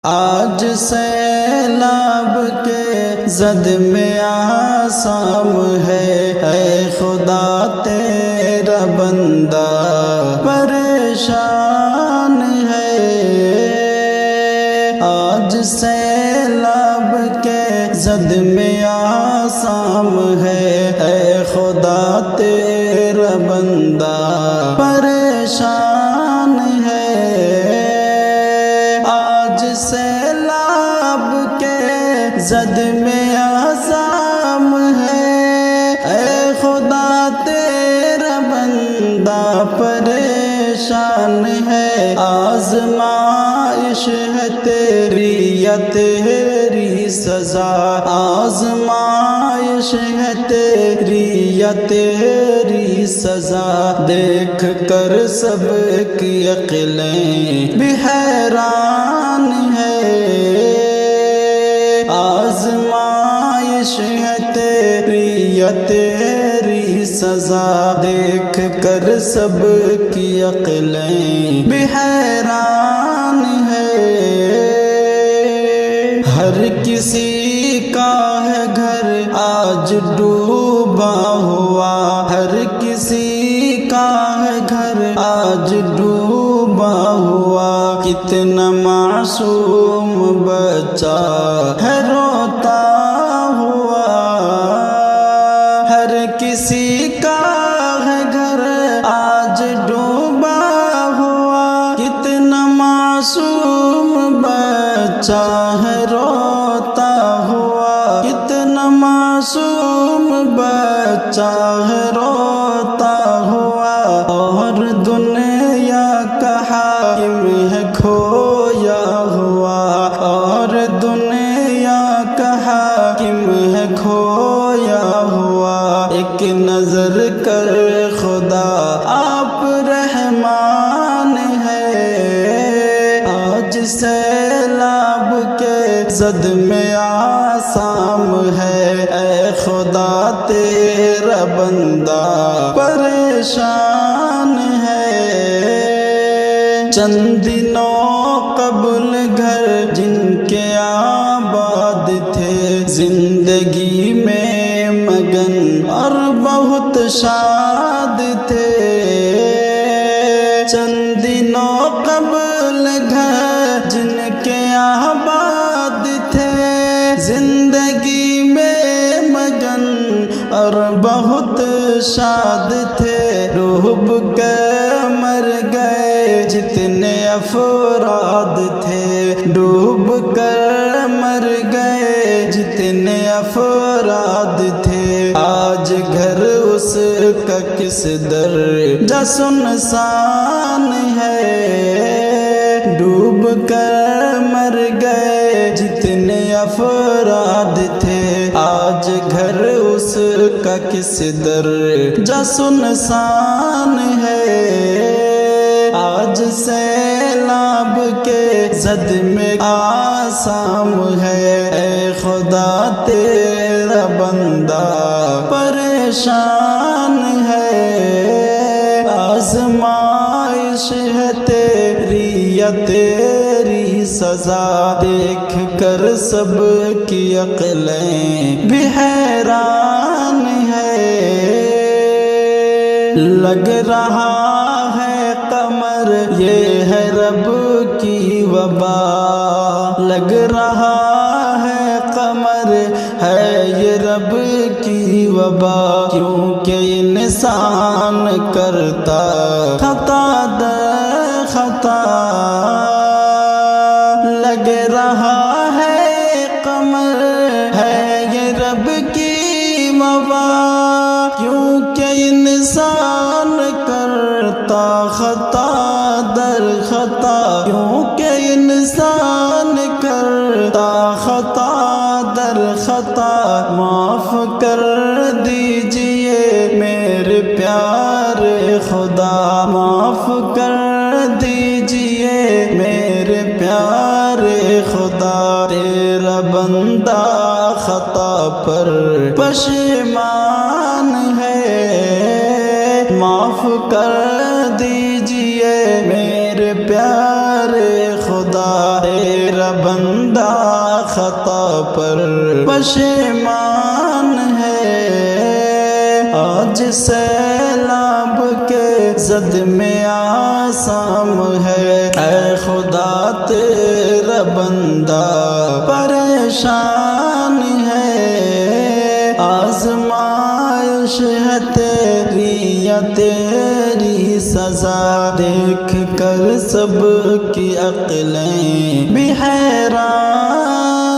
آج سیلاب کے زد میں آسام ہے، اے خدا تیرا بندہ پریشان ہے۔ آج سیلاب کے زد میں آسام ہے، اے خدا تیرا بندہ پریشان ہے۔ سیلاب کے زد میں آسام ہے، اے خدا تیرا بندہ پریشان ہے۔ آزمائش ہے تیری یا تیری سزا، آزمائش ہے تیری یا تیری سزا، دیکھ کر سب کی عقلیں بھی حیران ہے۔ آزمائش ہے تیری یا تیری سزا، دیکھ کر سب کی عقلیں بھی حیران ہے۔ ہر کسی کا ہے گھر آج ڈوبا ہوا، ہر کسی کا ہے گھر آج ڈوبا ہوا، کتنا معصوم بچہ ہے روتا ہوا۔ ہر کسی کا ہے گھر آج ڈوبا ہوا، کتنا معصوم بچہ ہے روتا ہوا، کتنا معصوم بچہ ہے روتا ہوا۔ اور دنیا کا حاکم ہے کھویا ہوا، اور دنیا کا حاکم ہے کھویا ہوا۔ ایک نظر کر خدا آپ رحمان ہے۔ آج سیلاب کے زد میں آسام ہے، اے خدا تیرا بندہ پریشان ہے۔ چند دنوں قبل گھر جن کے آباد تھے، زندگی میں مگن اور بہت شاد تھے۔ چند دنوں قبل گھر جن کے آباد تھے، زندگی میں مگن اور بہت شاد تھے، ڈوب کر مر گئے جتنے افراد تھے، ڈوب کر مر گئے جتنے افراد تھے۔ آج گھر اس کا کس درجہ سنسان ہے، ڈوب کر مر گئے جتنے افراد تھے، آج گھر اس کا کس درجہ سنسان ہے۔ آج سیلاب کے زد میں آسام ہے، اے خدا تیرا بندہ پریشان ہے۔ آزمائش ہے تیری یا تیری سزا، دیکھ کر سب کی عقلیں بھی حیران ہے۔ لگ رہا ہے قمر یہ ہے رب کی وبا، لگ رہا ہے قمر ہے یہ رب کی وبا، کیونکہ انسان کرتا خطا در خطا۔ لگ رہا ہے قمر ہے یہ رب کی وبا، کیونکہ انسان کرتا خطا در خطا، کیونکہ انسان کرتا خطا در خطا۔ معاف کر دیجئے میرے پیارے خدا، معاف کر دیجئے میرے پیارے خدا، تیرا بندہ خطا پر پشیمان ہے۔ معاف کر دیجئے میرے پیارے خدا، تیرا بندہ بندہ خطا پر پشیمان ہے، آج سیلاب کے زد میں آسام ہے، اے خدا تیرا بندہ پریشان ہے، آزمائش ہے تیری یا تیری سزا، دیکھ کر سب کی عقلیں بھی حیران